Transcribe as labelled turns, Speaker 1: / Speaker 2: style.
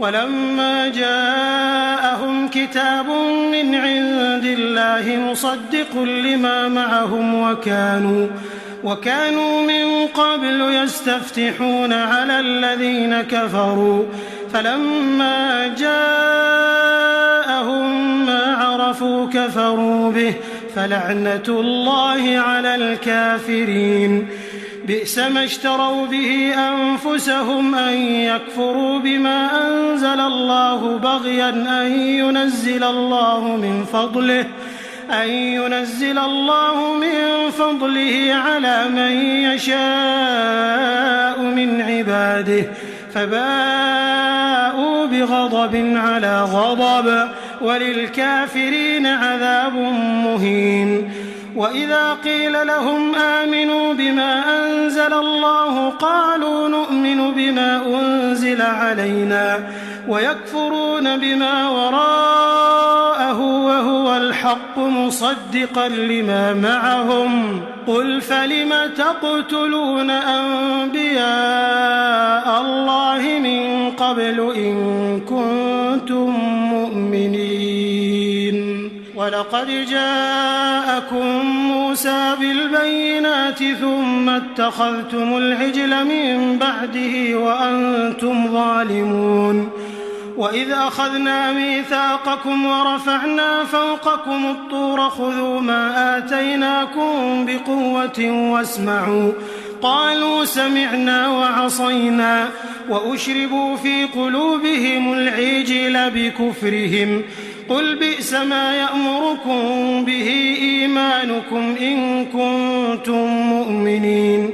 Speaker 1: ولما جاءهم كتاب من عند الله مصدق لما معهم وكانوا من قبل يستفتحون على الذين كفروا فلما جاءهم ما عرفوا كفروا به فلعنة الله على الكافرين. بئس ما اشتروا به أنفسهم أن يكفروا بما أنزل الله بغيا أن ينزل الله من فضله على من يشاء من عباده فباءوا بغضب على غضب وللكافرين عذاب مهين. وإذا قيل لهم آمنوا بما أنزل الله قالوا نؤمن بما أنزل علينا ويكفرون بما وراءه وهو الحق مصدقا لما معهم قل فلم تقتلون أنبياء الله من قبل إن كنتم مؤمنين. ولقد جاءكم موسى بالبينات ثم اتخذتم العجل من بعده وأنتم ظالمون. وإذ أخذنا ميثاقكم ورفعنا فوقكم الطور خذوا ما آتيناكم بقوة واسمعوا قالوا سمعنا وعصينا وأشربوا في قلوبهم العجل بكفرهم قل بئس ما يأمركم به إيمانكم إن كنتم مؤمنين.